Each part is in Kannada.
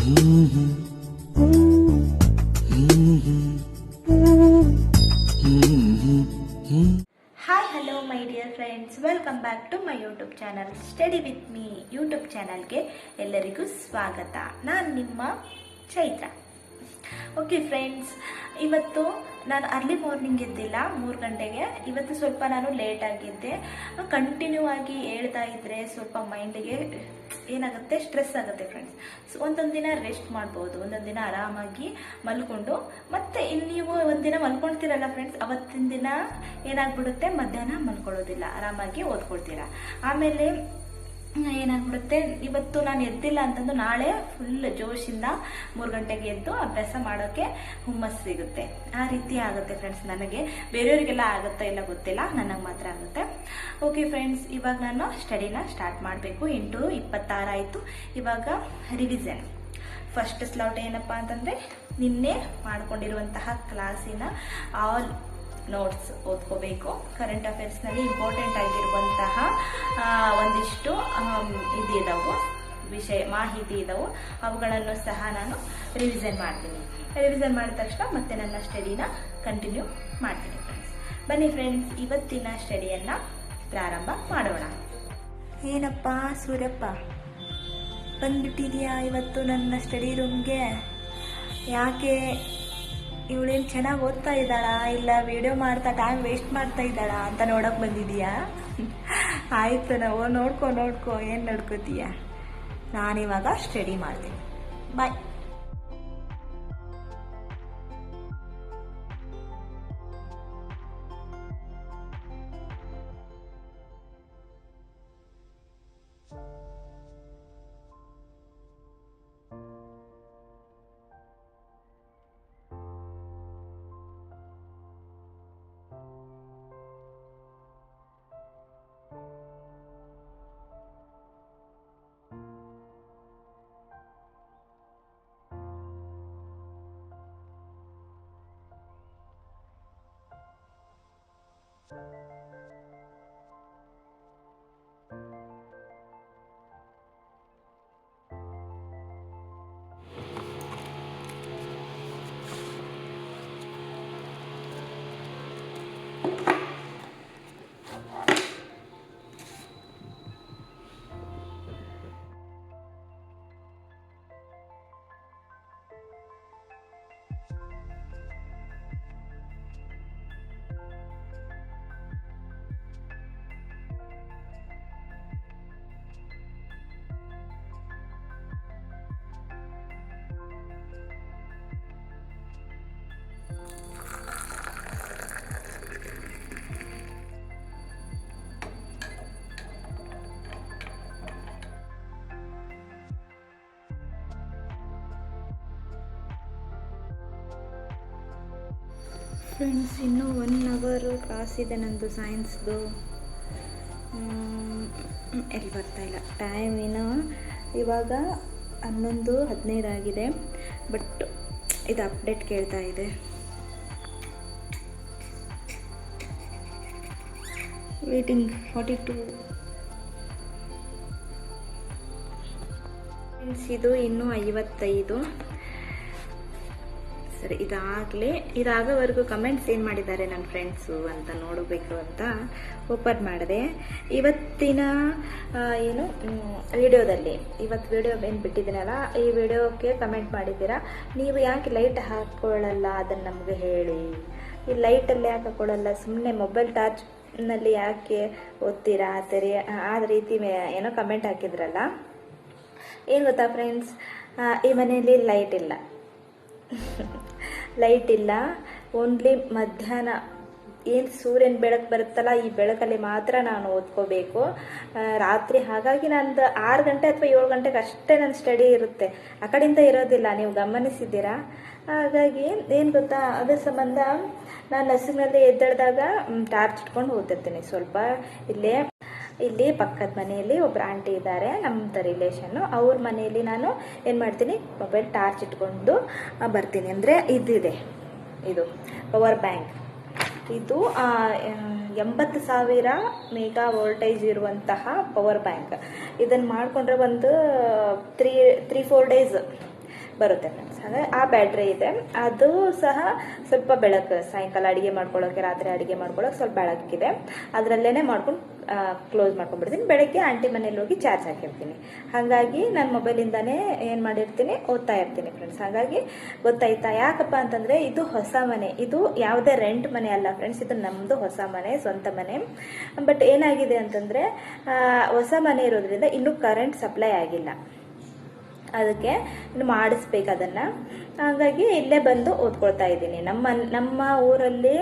Hi hello my dear friends, welcome back to my YouTube channel study with me YouTube ಚಾನಲ್ಗೆ ಎಲ್ಲರಿಗೂ ಸ್ವಾಗತ. ನಾನು ನಿಮ್ಮ ಚೈತ್ರ. ಓಕೆ ಫ್ರೆಂಡ್ಸ್, ಇವತ್ತು ನಾನು ಅರ್ಲಿ ಮಾರ್ನಿಂಗ್ ಎದ್ದಿಲ್ಲ, 3 ಗಂಟೆಗೆ. ಇವತ್ತು ಸ್ವಲ್ಪ ನಾನು ಲೇಟ್ ಆಗಿದ್ದೆ. ಕಂಟಿನ್ಯೂ ಆಗಿ ಹೇಳ್ತಾ ಇದ್ರೆ ಸ್ವಲ್ಪ ಮೈಂಡಿಗೆ ಏನಾಗುತ್ತೆ, ಸ್ಟ್ರೆಸ್ ಆಗುತ್ತೆ ಫ್ರೆಂಡ್ಸ್. ಸೊ ಒಂದೊಂದು ದಿನ ರೆಸ್ಟ್ ಮಾಡ್ಬೋದು, ಒಂದೊಂದು ದಿನ ಆರಾಮಾಗಿ ಮಲ್ಕೊಂಡು, ಮತ್ತೆ ನೀವು ಒಂದಿನ ಮಲ್ಕೊಳ್ತೀರಲ್ಲ ಫ್ರೆಂಡ್ಸ್, ಅವತ್ತಿನ ದಿನ ಏನಾಗ್ಬಿಡುತ್ತೆ, ಮಧ್ಯಾಹ್ನ ಮಲ್ಕೊಳ್ಳೋದಿಲ್ಲ, ಆರಾಮಾಗಿ ಓದ್ಕೊಳ್ತೀರಾ. ಆಮೇಲೆ ಏನಾಗ್ಬಿಡುತ್ತೆ, ಇವತ್ತು ನಾನು ಎದ್ದಿಲ್ಲ ಅಂತಂದು ನಾಳೆ ಫುಲ್ ಜೋಶಿಂದ 3 ಗಂಟೆಗೆ ಎದ್ದು ಅಭ್ಯಾಸ ಮಾಡೋಕ್ಕೆ ಹುಮ್ಮಸ್ ಸಿಗುತ್ತೆ. ಆ ರೀತಿ ಆಗುತ್ತೆ ಫ್ರೆಂಡ್ಸ್. ನನಗೆ, ಬೇರೆಯವರಿಗೆಲ್ಲ ಆಗುತ್ತಾ ಇಲ್ಲ ಗೊತ್ತಿಲ್ಲ, ನನಗೆ ಮಾತ್ರ ಆಗುತ್ತೆ. ಓಕೆ ಫ್ರೆಂಡ್ಸ್, ಇವಾಗ ನಾನು ಸ್ಟಡಿನ ಸ್ಟಾರ್ಟ್ ಮಾಡಬೇಕು. 8:26 ಆಯಿತು. ಇವಾಗ ರಿವಿಷನ್. ಫಸ್ಟ್ ಸ್ಲಾಟ್ ಏನಪ್ಪ ಅಂತಂದರೆ, ನಿನ್ನೆ ಮಾಡ್ಕೊಂಡಿರುವಂತಹ ಕ್ಲಾಸಿನ ಆಲ್ ನೋಟ್ಸ್ ಓದ್ಕೋಬೇಕು. ಕರೆಂಟ್ ಅಫೇರ್ಸ್ನಲ್ಲಿ ಇಂಪಾರ್ಟೆಂಟ್ ಆಗಿರುವಂತಹ ಒಂದಿಷ್ಟು ಇದಾವು, ವಿಷಯ ಮಾಹಿತಿ ಇದಾವು, ಅವುಗಳನ್ನು ಸಹ ನಾನು ರಿವಿಷನ್ ಮಾಡ್ತೀನಿ. ರಿವಿಷನ್ ಮಾಡಿದ ತಕ್ಷಣ ಮತ್ತೆ ನನ್ನ ಸ್ಟಡಿನ ಕಂಟಿನ್ಯೂ ಮಾಡ್ತೀನಿ ಫ್ರೆಂಡ್ಸ್. ಬನ್ನಿ ಫ್ರೆಂಡ್ಸ್, ಇವತ್ತಿನ ಸ್ಟಡಿಯನ್ನು ಪ್ರಾರಂಭ ಮಾಡೋಣ. ಏನಪ್ಪ ಸೂರ್ಯಪ್ಪ, ಬಂದ್ಬಿಟ್ಟಿದೆಯಾ ಇವತ್ತು ನನ್ನ ಸ್ಟಡಿ ರೂಮ್ಗೆ? ಯಾಕೆ, ಇವಳೇನು ಚೆನ್ನಾಗಿ ಓದ್ತಾ ಇದ್ದಾಳಾ, ಇಲ್ಲ ವಿಡಿಯೋ ಮಾಡ್ತಾ ಟೈಮ್ ವೇಸ್ಟ್ ಮಾಡ್ತಾ ಇದ್ದಾಳಾ ಅಂತ ನೋಡೋಕೆ ಬಂದಿದೀಯಾ? ಆಯಿತು, ನಾವು ನೋಡ್ಕೊ ಏನು ನೋಡ್ಕೋತೀಯ. ನಾನಿವಾಗ ಸ್ಟಡಿ ಮಾಡ್ತೀನಿ. ಬಾಯ್. ಫ್ರೆಂಡ್ಸ್, ಇನ್ನೂ 1 ಅವರ್ ಕ್ಲಾಸ್ ಇದೆ ನಂದು ಸೈನ್ಸ್ದು. ಎಲ್ಲಿ ಬರ್ತಾಯಿಲ್ಲ ಟೈಮಿನ. ಇವಾಗ 11:15 ಆಗಿದೆ, ಬಟ್ ಇದು ಅಪ್ಡೇಟ್ ಕೇಳ್ತಾ ಇದೆ. ವೇಟಿಂಗ್ 42. ಫ್ರೆಂಡ್ಸ್, ಇದು ಇನ್ನೂ 55. ಸರಿ, ಇದಾಗವರೆಗೂ ಕಮೆಂಟ್ಸ್ ಏನು ಮಾಡಿದ್ದಾರೆ ನನ್ನ ಫ್ರೆಂಡ್ಸು ಅಂತ ನೋಡಬೇಕು ಅಂತ ಓಪನ್ ಮಾಡಿದೆ. ಇವತ್ತಿನ ವಿಡಿಯೋದಲ್ಲಿ, ಇವತ್ತು ವಿಡಿಯೋ ಏನು ಬಿಟ್ಟಿದ್ದೀನಲ್ಲ, ಈ ವಿಡಿಯೋಕ್ಕೆ ಕಮೆಂಟ್ ಮಾಡಿದ್ದೀರಾ, ನೀವು ಯಾಕೆ ಲೈಟ್ ಹಾಕ್ಕೊಳ್ಳಲ್ಲ ಅದನ್ನು ನಮಗೆ ಹೇಳಿ. ಈ ಲೈಟಲ್ಲಿ ಯಾಕೆ ಹಾಕ್ಕೊಳ್ಳಲ್ಲ, ಸುಮ್ಮನೆ ಮೊಬೈಲ್ ಟಾರ್ಚ್ನಲ್ಲಿ ಯಾಕೆ ಓದ್ತೀರಾ ಆ ರೀತಿ ಏನೋ ಕಮೆಂಟ್ ಹಾಕಿದ್ರಲ್ಲ. ಏನು ಗೊತ್ತಾ ಫ್ರೆಂಡ್ಸ್, ಈ ಮನೆಯಲ್ಲಿ ಲೈಟ್ ಇಲ್ಲ. ಓನ್ಲಿ ಮಧ್ಯಾಹ್ನ ಏನು ಸೂರ್ಯನ ಬೆಳಕು ಬರುತ್ತಲ್ಲ, ಈ ಬೆಳಕಲ್ಲಿ ಮಾತ್ರ ನಾನು ಓದ್ಕೋಬೇಕು ರಾತ್ರಿ. ಹಾಗಾಗಿ ನಂದು 6 ಗಂಟೆ ಅಥವಾ 7 ಗಂಟೆಗೆ ಅಷ್ಟೇ ನನ್ನ ಸ್ಟಡಿ ಇರುತ್ತೆ, ಆ ಕಡೆಯಿಂದ ಇರೋದಿಲ್ಲ. ನೀವು ಗಮನಿಸಿದ್ದೀರಾ? ಹಾಗಾಗಿ ಏನು ಗೊತ್ತಾ, ಅದ್ರ ಸಂಬಂಧ ನಾನು ನರ್ಸಿಂಗ್ನಲ್ಲಿ ಎದ್ದೇಳಿದಾಗ ಟಾರ್ಚ್ ಇಟ್ಕೊಂಡು ಓದಿರ್ತೀನಿ. ಸ್ವಲ್ಪ ಇಲ್ಲಿ ಪಕ್ಕದ ಮನೆಯಲ್ಲಿ ಒಬ್ಬರು ಆಂಟಿ ಇದ್ದಾರೆ, ನಮ್ಮದು ರಿಲೇಷನ್ನು. ಅವ್ರ ಮನೆಯಲ್ಲಿ ನಾನು ಏನು ಮಾಡ್ತೀನಿ, ಮೊಬೈಲ್ ಟಾರ್ಚ್ ಇಟ್ಕೊಂಡು ಬರ್ತೀನಿ. ಅಂದರೆ ಇದು ಪವರ್ ಬ್ಯಾಂಕ್. ಇದು 80,000 ಮೆಗಾ ವೋಲ್ಟೇಜ್ ಇರುವಂತಹ ಪವರ್ ಬ್ಯಾಂಕ್. ಇದನ್ನು ಮಾಡಿಕೊಂಡ್ರೆ ಒಂದು 3-4 ಡೇಸ್ ಬರುತ್ತೆ ಫ್ರೆಂಡ್ಸ್. ಹಾಗೆ ಆ ಬ್ಯಾಟ್ರಿ ಇದೆ, ಅದು ಸಹ ಸ್ವಲ್ಪ ಬೆಳಕು, ಸಾಯಂಕಾಲ ಅಡುಗೆ ಮಾಡ್ಕೊಳ್ಳೋಕೆ, ರಾತ್ರಿ ಅಡುಗೆ ಮಾಡ್ಕೊಳ್ಳೋಕೆ ಸ್ವಲ್ಪ ಬೆಳಕಿದೆ, ಅದರಲ್ಲೇ ಮಾಡ್ಕೊಂಡು ಕ್ಲೋಸ್ ಮಾಡ್ಕೊಂಡ್ಬಿಡ್ತೀನಿ. ಬೆಳಗ್ಗೆ ಆಂಟಿ ಮನೇಲಿ ಹೋಗಿ ಚಾರ್ಜ್ ಹಾಕಿರ್ತೀನಿ. ಹಾಗಾಗಿ ನಾನು ಮೊಬೈಲಿಂದಾನೇ ಏನು ಮಾಡಿರ್ತೀನಿ, ಓದ್ತಾ ಇರ್ತೀನಿ ಫ್ರೆಂಡ್ಸ್. ಹಾಗಾಗಿ ಗೊತ್ತಾಯ್ತಾ? ಯಾಕಪ್ಪ ಅಂತಂದರೆ ಇದು ಹೊಸ ಮನೆ, ಇದು ಯಾವುದೇ ರೆಂಟ್ ಮನೆ ಅಲ್ಲ ಫ್ರೆಂಡ್ಸ್, ಇದು ನಮ್ಮದು ಹೊಸ ಮನೆ, ಸ್ವಂತ ಮನೆ. ಬಟ್ ಏನಾಗಿದೆ ಅಂತಂದರೆ ಹೊಸ ಮನೆ ಇರೋದ್ರಿಂದ ಇನ್ನೂ ಕರೆಂಟ್ ಸಪ್ಲೈ ಆಗಿಲ್ಲ, ಅದಕ್ಕೆ ಇನ್ನು ಮಾಡಿಸ್ಬೇಕು ಅದನ್ನು. ಹಾಗಾಗಿ ಇಲ್ಲೇ ಬಂದು ಓದ್ಕೊಳ್ತಾ ಇದ್ದೀನಿ. ನಮ್ಮ ಊರಲ್ಲಿ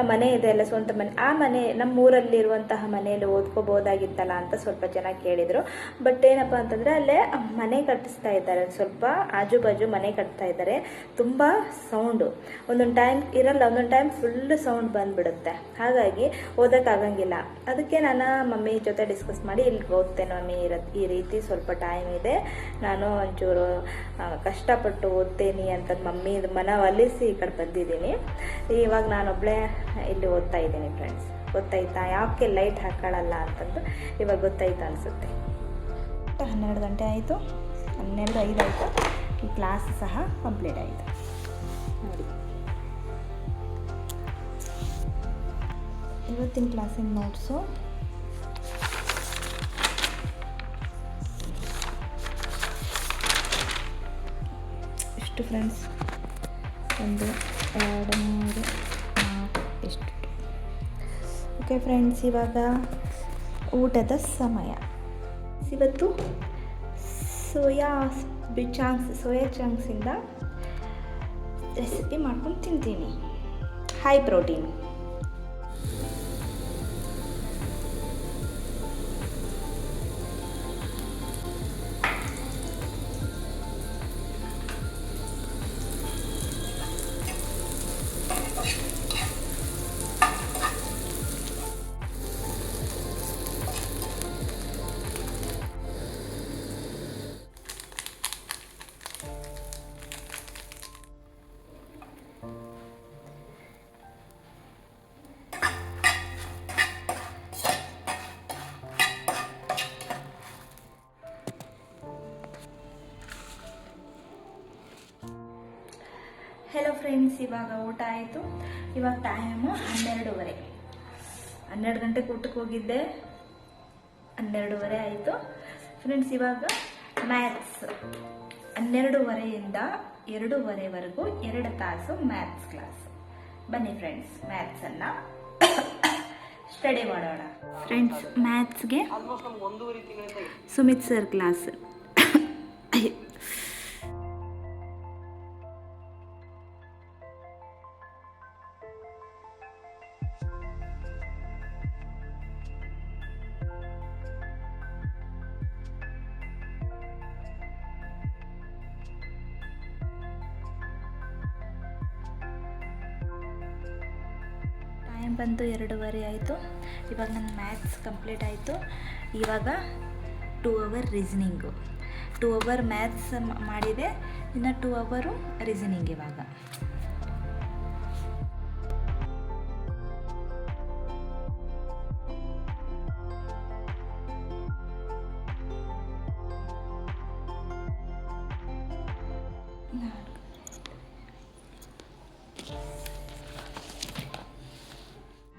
ಮನೆ ಇದೆ ಅಲ್ಲ, ಸ್ವಂತ ಮನೆ, ಆ ಮನೆ ನಮ್ಮ ಊರಲ್ಲಿರುವಂತಹ ಮನೆಯಲ್ಲಿ ಓದ್ಕೋಬೋದಾಗಿತ್ತಲ್ಲ ಅಂತ ಸ್ವಲ್ಪ ಜನ ಕೇಳಿದರು. ಬಟ್ ಏನಪ್ಪ ಅಂತಂದರೆ ಅಲ್ಲೇ ಮನೆ ಕಟ್ಟಿಸ್ತಾ ಇದ್ದಾರೆ, ಸ್ವಲ್ಪ ಆಜು ಬಾಜು ಮನೆ ಕಟ್ತಾ ಇದ್ದಾರೆ. ತುಂಬ ಸೌಂಡು, ಒಂದೊಂದು ಟೈಮ್ ಇರಲ್ಲ, ಒಂದೊಂದು ಟೈಮ್ ಫುಲ್ ಸೌಂಡ್ ಬಂದುಬಿಡುತ್ತೆ. ಹಾಗಾಗಿ ಓದೋಕ್ಕಾಗಂಗಿಲ್ಲ. ಅದಕ್ಕೆ ನಾನು ಮಮ್ಮಿ ಜೊತೆ ಡಿಸ್ಕಸ್ ಮಾಡಿ ಇಲ್ಲಿ ಓದ್ತೇನೆ ಮಮ್ಮಿ, ಈ ರೀತಿ ಸ್ವಲ್ಪ ಟೈಮ್ ಇದೆ, ನಾನು ಒಂಚೂರು ಕಷ್ಟಪಟ್ಟು ಓದ್ತೇನೆ ಅಂತ ಮಮ್ಮಿ ಮನವೊಲಿಸಿ ಈ ಕಡೆ ಬಂದಿದ್ದೀನಿ. ಇವಾಗ ನಾನೊಬ್ಬಳೇ ಇಲ್ಲಿ ಓದ್ತಾ ಇದ್ದೀನಿ ಫ್ರೆಂಡ್ಸ್. ಗೊತ್ತಾಯ್ತಾ ಯಾಕೆ ಲೈಟ್ ಹಾಕೊಳ್ಳಲ್ಲ ಅಂತಂದು ಇವಾಗ ಗೊತ್ತಾಯ್ತು ಅನಿಸುತ್ತೆ. 12 ಗಂಟೆ ಆಯಿತು, 12:05 ಆಯಿತು. ಈ ಕ್ಲಾಸ್ ಸಹ ಕಂಪ್ಲೀಟ್ ಆಯಿತು ನೋಡಿ. ಇವತ್ತಿನ ಕ್ಲಾಸಿನ ನೋಟ್ಸು ಇಷ್ಟು ಫ್ರೆಂಡ್ಸ್. 1 2 3 4 ಎಷ್ಟು. ಓಕೆ ಫ್ರೆಂಡ್ಸ್, ಇವಾಗ ಊಟದ ಸಮಯ. ಇವತ್ತು ಸೋಯಾ ಚಂಕ್ಸಿಂದ ರೆಸಿಪಿ ಮಾಡ್ಕೊಂಡು ತಿಂತೀನಿ. High protein. ಹೆಲೋ ಫ್ರೆಂಡ್ಸ್, ಇವಾಗ ಊಟ ಆಯಿತು. ಇವಾಗ ಟೈಮು 12:30. 12 ಗಂಟೆಗೆ ಊಟಕ್ಕೆ ಹೋಗಿದ್ದೆ, 12:30 ಆಯಿತು ಫ್ರೆಂಡ್ಸ್. ಇವಾಗ ಮ್ಯಾಥ್ಸ್ 12:30ಯಿಂದ 2:30ವರೆಗೂ 2 ತಾಸು ಮ್ಯಾಥ್ಸ್ ಕ್ಲಾಸ್. ಬನ್ನಿ ಫ್ರೆಂಡ್ಸ್, ಮ್ಯಾಥ್ಸನ್ನು ಸ್ಟಡಿ ಮಾಡೋಣ. ಫ್ರೆಂಡ್ಸ್, ಮ್ಯಾಥ್ಸ್ಗೆ ಸುಮಿತ್ ಸರ್ ಕ್ಲಾಸ್. ಟೈಮ್ ಬಂತು 2:30 ಆಯಿತು. ಇವಾಗ ನನ್ನ ಮ್ಯಾಥ್ಸ್ ಕಂಪ್ಲೀಟ್ ಆಯಿತು. ಇವಾಗ 2 ಅವರ್ ರೀಸನಿಂಗು, 2 ಅವರ್ ಮ್ಯಾಥ್ಸ್ ಮಾಡಿದೆ, ಇನ್ನು 2 ಅವರು ರೀಸನಿಂಗ್. ಇವಾಗ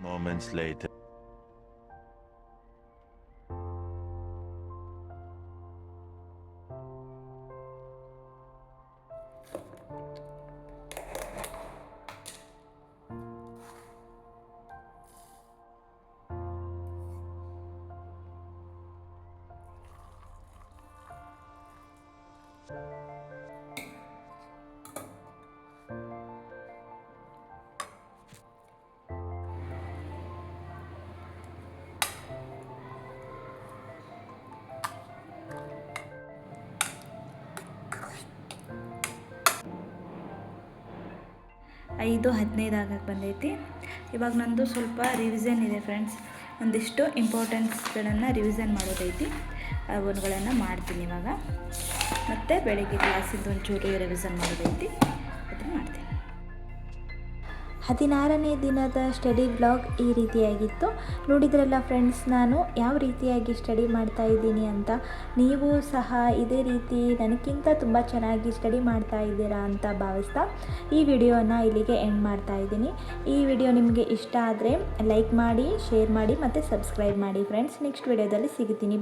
Moments later. ಐದು 15 ಆಗಕ್ಕೆ ಬಂದೈತಿ. ಇವಾಗ ನಂದು ಸ್ವಲ್ಪ ರಿವಿಷನ್ ಇದೆ ಫ್ರೆಂಡ್ಸ್, ಒಂದಿಷ್ಟು ಇಂಪಾರ್ಟೆನ್ಸ್ಗಳನ್ನು ರಿವಿಷನ್ ಮಾಡೋದೈತಿ, ಅವುಗಳನ್ನು ಮಾಡ್ತೀನಿ ಇವಾಗ. ಮತ್ತು ಬೆಳಗ್ಗೆ ಕ್ಲಾಸಿಂದ ಒಂಚೂರು ರಿವಿಷನ್ ಮಾಡೋದೈತಿ, ಅದನ್ನು ಮಾಡ್ತೀನಿ. 16ನೇ ದಿನದ ಸ್ಟಡಿ ಬ್ಲಾಗ್ ಈ ರೀತಿಯಾಗಿತ್ತು. ನೋಡಿದ್ರಲ್ಲ ಫ್ರೆಂಡ್ಸ್, ನಾನು ಯಾವ ರೀತಿಯಾಗಿ ಸ್ಟಡಿ ಮಾಡ್ತಾ ಇದ್ದೀನಿ ಅಂತ. ನೀವು ಸಹ ಇದೇ ರೀತಿ ನನಗಿಂತ ತುಂಬ ಚೆನ್ನಾಗಿ ಸ್ಟಡಿ ಮಾಡ್ತಾ ಇದ್ದೀರಾ ಅಂತ ಭಾವಿಸ್ತಾ ಈ ವಿಡಿಯೋನ ಇಲ್ಲಿಗೆ ಎಂಡ್ ಮಾಡ್ತಾ ಇದ್ದೀನಿ. ಈ ವಿಡಿಯೋ ನಿಮಗೆ ಇಷ್ಟ ಆದರೆ ಲೈಕ್ ಮಾಡಿ, ಶೇರ್ ಮಾಡಿ ಮತ್ತು ಸಬ್ಸ್ಕ್ರೈಬ್ ಮಾಡಿ ಫ್ರೆಂಡ್ಸ್. ನೆಕ್ಸ್ಟ್ ವಿಡಿಯೋದಲ್ಲಿ ಸಿಗ್ತೀನಿ.